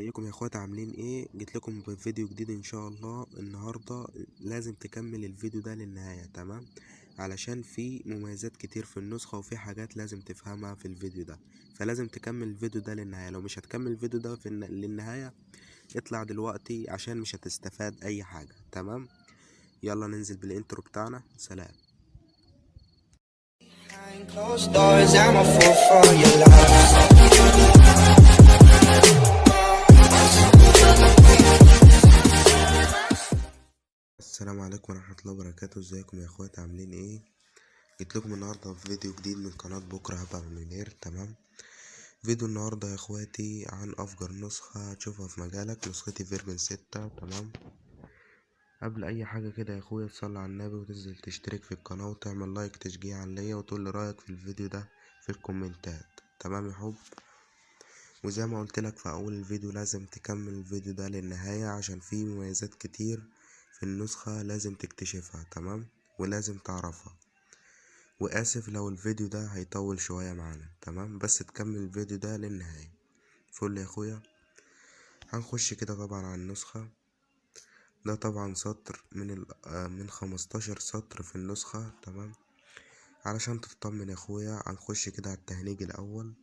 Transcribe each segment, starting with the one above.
ازيكم يا اخوات؟ عاملين ايه؟ جيت لكم بفيديو جديد ان شاء الله النهارده. لازم تكمل الفيديو ده للنهايه، تمام؟ علشان في مميزات كتير في النسخه وفي حاجات لازم تفهمها في الفيديو ده، فلازم تكمل الفيديو ده للنهايه. لو مش هتكمل الفيديو ده للنهايه اطلع دلوقتي عشان مش هتستفاد اي حاجه، تمام؟ يلا ننزل بالانترو بتاعنا. سلام. Behind closed doors, I'm a fool for your love. السلام عليكم ورحمه الله وبركاته. ازيكم يا اخوات؟ عاملين ايه؟ جيت لكم النهارده في فيديو جديد من قناه بكره هبقى مليونير، تمام؟ فيديو النهاردة يا اخواتي عن افجر نسخة هتشوفها في مجالك، نسختي فيرجن 6، تمام؟ قبل اي حاجة كده يا اخويا تصلي على النبي وتنزل تشترك في القناة وتعمل لايك تشجيعا ليا وتقول لي رايك في الفيديو ده في الكومنتات، تمام يا حب؟ وزي ما قلت لك في اول الفيديو لازم تكمل الفيديو ده للنهاية عشان فيه مميزات كتير في النسخة لازم تكتشفها، تمام؟ ولازم تعرفها. واسف لو الفيديو ده هيطول شوية معانا، تمام؟ بس تكمل الفيديو ده للنهاية. فل يا اخويا. هنخش كده طبعا على النسخة. ده طبعا سطر من 15 سطر في النسخة، تمام؟ علشان تطمن يا اخويا هنخش كده على التهنيج الاول.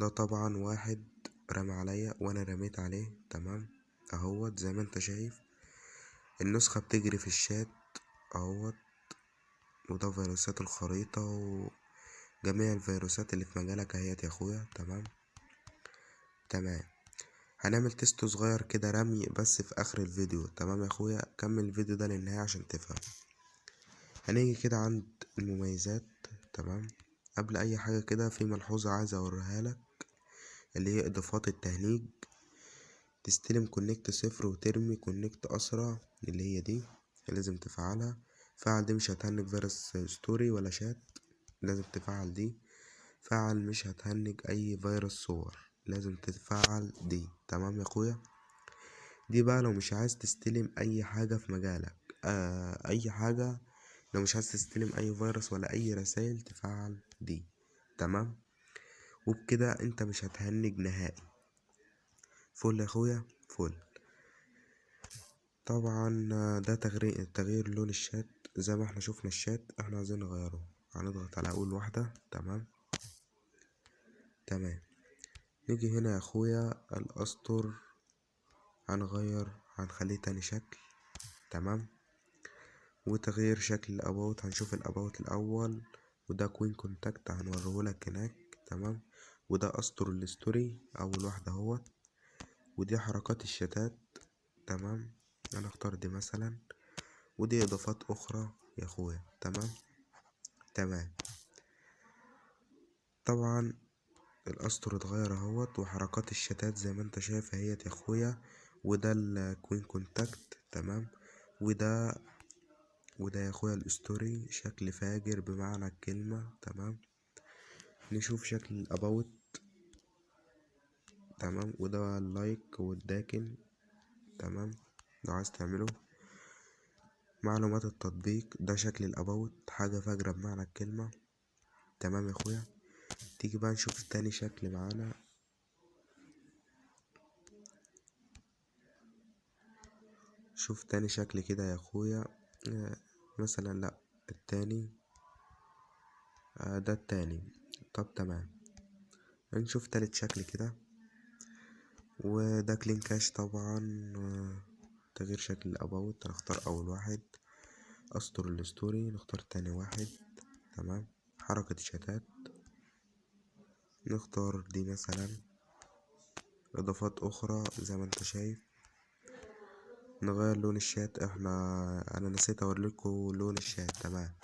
ده طبعا واحد رمى عليا وانا رميت عليه، تمام؟ اهوت زي ما انت شايف النسخة بتجري في الشات اهوت. وده فيروسات الخريطة وجميع الفيروسات اللي في مجالك اهيت يا اخويا، تمام؟ تمام. هنعمل تيست صغير كده رمي بس في اخر الفيديو، تمام يا اخويا؟ كمل الفيديو ده للنهاية عشان تفهم. هنيجي كده عند المميزات، تمام؟ قبل اي حاجة كده في ملحوظة عايز اوريها لك، اللي هي اضافات التهنيج. تستلم كونكت 0 وترمي كونكت اسرع، اللي هي دي لازم تفعلها. فعل دي مش هتهنج فيروس ستوري ولا شات، لازم تفعل دي. فعل مش هتهنج اي فيروس صور، لازم تفعل دي، تمام يا اخويا؟ دي بقى لو مش عايز تستلم اي حاجة في مجالك، اي حاجة. لو مش عايز تستلم اي فيروس ولا اي رسائل تفعل دي، تمام؟ وبكده انت مش هتهنج نهائي. فل يا اخويا، فل. طبعا ده تغيير لون الشات. زي ما احنا شفنا الشات احنا عايزين نغيره، هنضغط على اول واحدة، تمام؟ تمام. نيجي هنا يا اخويا الاسطر، هنخليه تاني شكل، تمام؟ وتغيير شكل الاباوت هنشوف الاباوت الاول. وده كوين كونتاكت هنوريهولك هناك، تمام؟ وده اسطر الستوري اول واحدة اهوت. ودي حركات الشتات، تمام؟ انا اختار دي مثلا. ودي اضافات اخرى يا اخويا، تمام؟ تمام. طبعا الاسطر اتغير اهوت وحركات الشتات زي ما انت شايف اهيت يا اخويا. وده الكوين كونتاكت، تمام؟ وده يا اخويا الستوري شكل فاجر بمعنى الكلمة، تمام؟ نشوف شكل الاباوت، تمام؟ وده اللايك والداكن، تمام؟ لو عايز تعمله معلومات التطبيق. ده شكل الاباوت حاجة فاجرة بمعنى الكلمة، تمام يا اخويا؟ تيجي بقى نشوف تاني شكل معانا. شوف تاني شكل كده يا اخويا. مثلا لا التاني، ده التاني. طب تمام. نشوف تالت شكل كده. وده كلين كاش طبعا. تغيير شكل الاباوت هنختار اول واحد. اسطر الستوري نختار تاني واحد، تمام؟ حركة شتات نختار دي مثلا. اضافات اخرى زي ما انت شايف. نغير لون الشات انا نسيت اوريلكوا لون الشات، تمام؟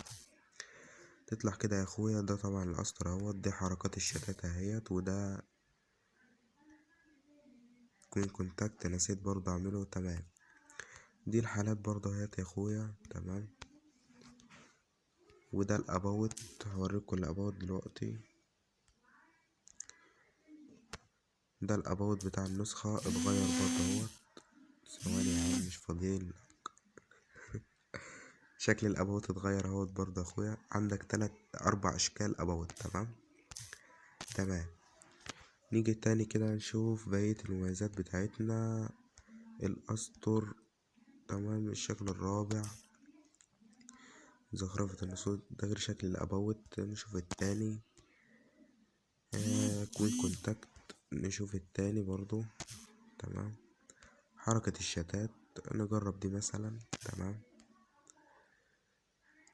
تطلع كده يا اخويا. ده طبعا الاسطر اهوت. دي حركات الشتات اهيت. وده كوين كونتاكت نسيت برضه اعمله، تمام؟ دي الحالات برضه اهيت يا اخويا، تمام؟ وده الاباوت هوريكم الاباوت دلوقتي. ده الاباوت بتاع النسخة اتغير برضه اهوت. ثواني يا عم مش فاضيين. شكل الاباوت اتغير اهوت برضه يا اخويا. عندك 4 اشكال اباوت، تمام؟ تمام. نيجي تاني كده نشوف بقية المميزات بتاعتنا. الأسطر، تمام. الشكل الرابع زخرفة النسور، ده غير شكل الأباوت. نشوف التاني كوين كونتاكت، نشوف التاني برضو، تمام. حركة الشتات، نجرب دي مثلا، تمام.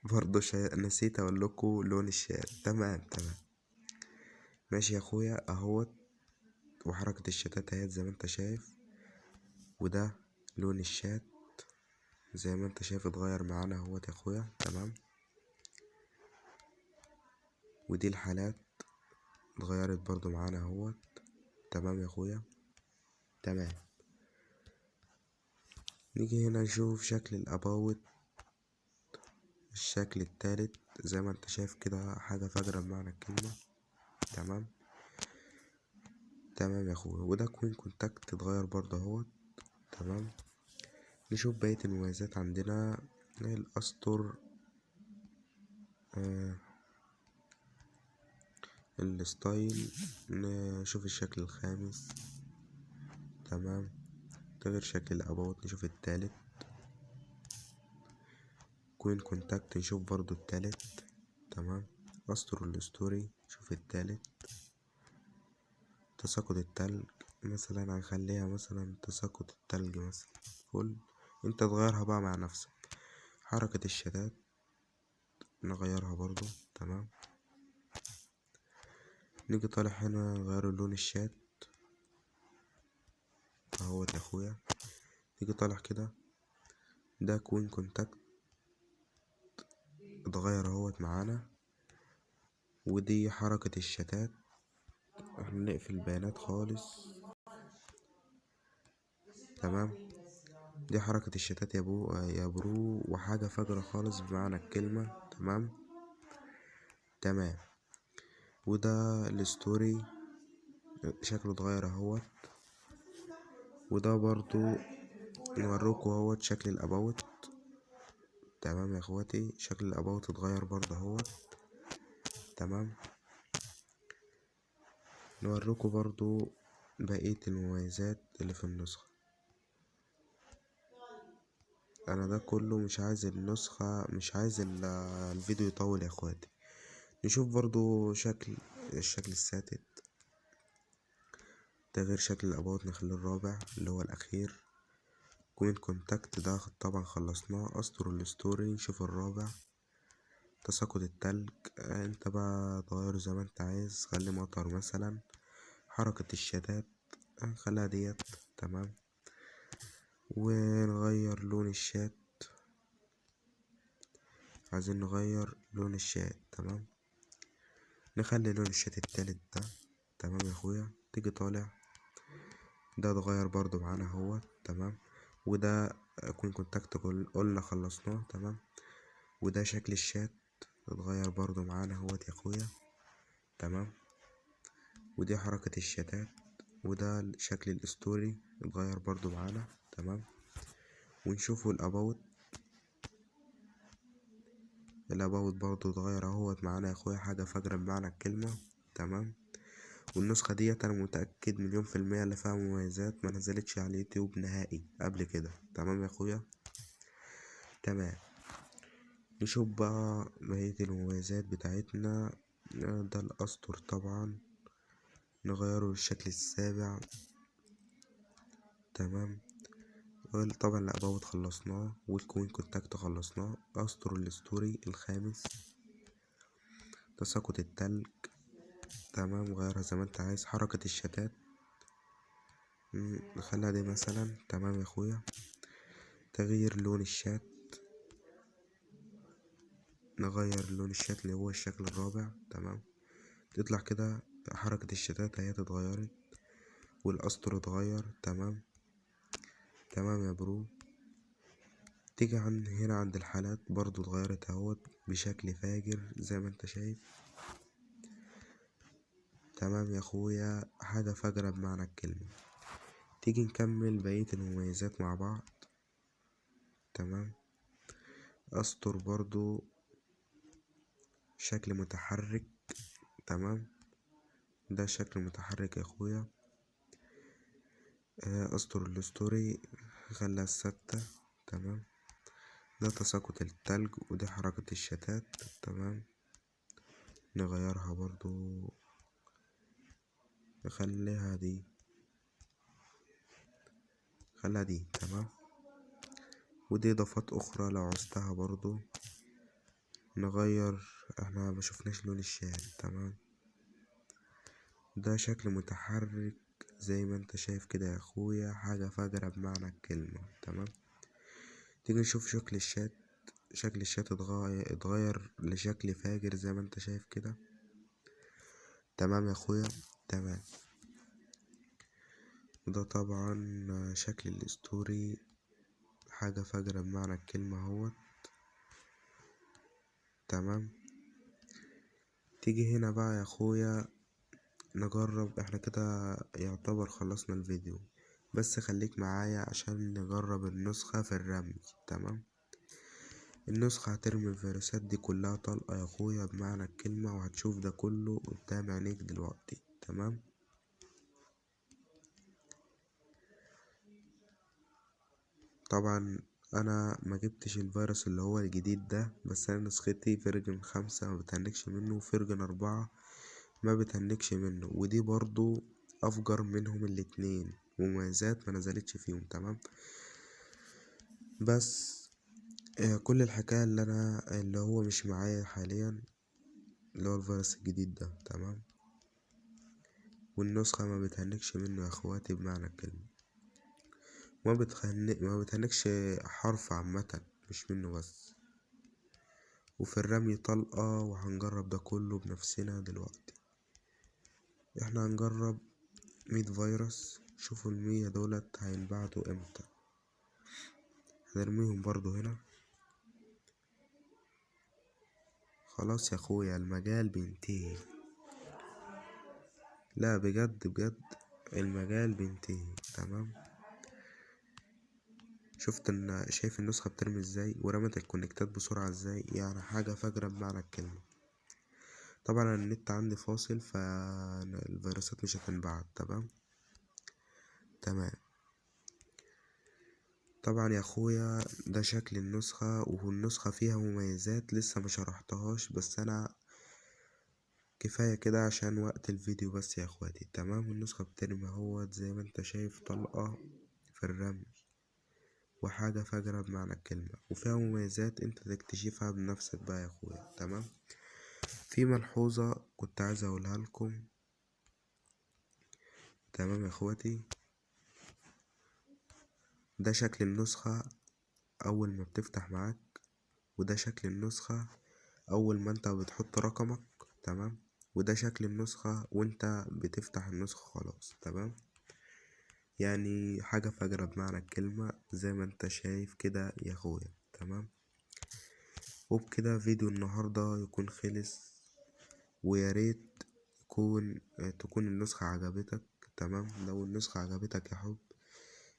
برضو نسيت اقولكوا لون الشات، تمام تمام. ماشي يا اخويا اهوت، وحركة الشتات اهيت زي ما انت شايف، وده لون الشات زي ما انت شايف اتغير معانا اهوت يا اخويا، تمام. ودي الحالات اتغيرت برضو معانا اهوت، تمام يا اخويا، تمام. نيجي هنا نشوف شكل الاباوت، الشكل التالت زي ما انت شايف كده، حاجة فجرة بمعنى الكلمة، تمام تمام يا اخويا. وده كوين كونتاكت اتغير برضه اهوت، تمام. نشوف بقية المميزات عندنا. الأسطر، آه الستايل، نشوف الشكل الخامس، تمام. تغير شكل الأباوت، نشوف التالت. كوين كونتاكت نشوف برضو التالت، تمام. أسطر الستوري نشوف التالت. تساقط التلج مثلا هنخليها مثلا تساقط التلج مثلا، فل. انت تغيرها بقى مع نفسك. حركة الشتات نغيرها برضو، تمام. نيجي طالع هنا نغير لون الشات اهوت يا اخويا. نيجي طالع كده، ده كوين كونتاكت اتغير اهوت معانا. ودي حركة الشتات، احنا نقفل البيانات خالص، تمام. دي حركة الشتات يا برو، وحاجة فجرة خالص بمعنى الكلمة، تمام تمام. وده الستوري شكله اتغير اهوت. وده برضو نوروكوا اهوت شكل الاباوت، تمام يا اخواتي. شكل الاباوت اتغير برضو اهوت، تمام. نوروكوا برضو بقية المميزات اللي في النسخة. انا ده كله مش عايز النسخة، مش عايز الفيديو يطول يا اخواتي. نشوف برضو الشكل الساتت، ده غير شكل الاباوت، نخليه الرابع اللي هو الاخير. كوين كونتاكت ده طبعا خلصناه. اسطر الستوري نشوف الرابع. تساقط التلج انت بقى تغيره زي ما انت عايز، خلي مطر مثلا. حركة الشتات خليها ديت، تمام. ونغير لون الشات، عايزين نغير لون الشات، تمام. نخلي لون الشات التالت ده، تمام يا اخويا. تيجي طالع، ده اتغير برضو معانا اهوت، تمام. وده كون كونتاكت قلنا خلصناه، تمام. وده شكل الشات اتغير برضو معانا اهوت يا اخويا، تمام. ودي حركة الشتات. وده شكل الستوري اتغير برضو معانا، تمام. ونشوفوا الاباوت برضو اتغير اهوت معانا يا اخويا، حاجة فجرة بمعنى الكلمة، تمام. والنسخة ديت انا متأكد 1000000% اللي فيها مميزات ما نزلتش على اليوتيوب نهائي قبل كده، تمام يا اخويا، تمام. نشوف بقى بقية المميزات بتاعتنا. ده الأسطر طبعا نغيره للشكل السابع، تمام. طبعا الأباوت خلصناه، والكوين كونتاكت خلصناه. أسطر الستوري الخامس. تساقط التلج، تمام. غيرها زي ما انت عايز. حركة الشتات نخليها دي مثلا، تمام يا اخويا. تغيير لون الشات، نغير لون الشات اللي هو الشكل الرابع، تمام. تطلع كده حركة الشتات اهي اتغيرت، والأسطر اتغير، تمام تمام يا برو. تيجي هنا عند الحالات برضو اتغيرت اهوت بشكل فاجر زي ما انت شايف، تمام يا اخويا. حاجة فجرة بمعنى الكلمة. تيجي نكمل بقية المميزات مع بعض، تمام. أسطر برضو شكل متحرك، تمام. ده شكل متحرك يا اخويا. اسطر الستوري خليها ثابتة. تمام. ده تساقط التلج ودي حركة الشتات. تمام. نغيرها برضو، نخليها دي، خليها دي. تمام. ودي اضافات اخرى لو عوزتها برضو نغير. احنا ما شفناش لون الشال. تمام. ده شكل متحرك زي ما انت شايف كده يا اخويا، حاجة فجرة بمعنى الكلمة. تمام. تيجي نشوف شكل الشات. شكل الشات اتغير لشكل فاجر زي ما انت شايف كده. تمام يا اخويا. تمام. ده طبعا شكل الستوري، حاجة فجرة بمعنى الكلمة اهوت. تمام. تيجي هنا بقى يا اخويا نجرب. احنا كده يعتبر خلصنا الفيديو، بس خليك معايا عشان نجرب النسخة في الرمي. تمام. النسخة هترمي الفيروسات دي كلها طلقة يا اخويا بمعنى الكلمة، وهتشوف ده كله قدام عينيك دلوقتي. تمام. طبعا انا ما جبتش الفيروس اللي هو الجديد ده، بس انا نسختي فيرجن 5 ما بتهنكش منه، وفيرجن 4 ما بتهنكش منه، ودي برضو افجر منهم الاتنين، مميزات ما نزلتش فيهم. تمام. بس كل الحكاية اللي هو مش معايا حاليا اللي هو الفيروس الجديد ده. تمام. والنسخة ما بتهنكش منه يا اخواتي بمعنى الكلمة، ما بتهنكش حرف عامة، مش منه بس. وفي الرمي طلقة، وهنجرب ده كله بنفسنا دلوقتي. احنا هنجرب 100 فيروس. شوفوا 100 دولت هينبعتوا امتى. هنرميهم برضو هنا. خلاص يا اخويا المجال بينتهي. لا بجد بجد المجال بينتهي. تمام. شايف النسخة بترمي ازاي، ورمت الكونكتات بسرعة ازاي، يعني حاجة فجرة بمعنى الكلمة. طبعا أنا النت عندي فاصل، فالفيروسات مش هتنبعت. تمام. تمام. طبعا يا اخويا ده شكل النسخة، والنسخة فيها مميزات لسه ما شرحتهاش، بس انا كفاية كده عشان وقت الفيديو بس يا اخواتي. تمام. النسخة بترمي اهوت زي ما انت شايف طلقة في الرمي، وحاجة فجرة بمعنى الكلمة، وفيها مميزات انت تكتشفها بنفسك بقى يا اخويا. تمام. في ملحوظة كنت عايز اقولها لكم. تمام يا اخواتي. ده شكل النسخة اول ما بتفتح معاك، وده شكل النسخة اول ما انت بتحط رقمك. تمام. وده شكل النسخة وانت بتفتح النسخة خلاص. تمام. يعني حاجة فجرة بمعنى الكلمة زي ما انت شايف كده يا اخويا. تمام. وبكده فيديو النهاردة يكون خلص، ويا ريت تكون النسخة عجبتك. تمام. لو النسخة عجبتك يا حب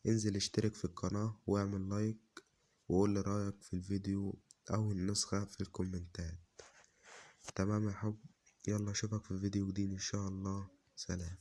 انزل اشترك في القناة واعمل لايك، وقول لي رأيك في الفيديو او النسخة في الكومنتات. تمام يا حب. يلا اشوفك في فيديو جديد ان شاء الله. سلام.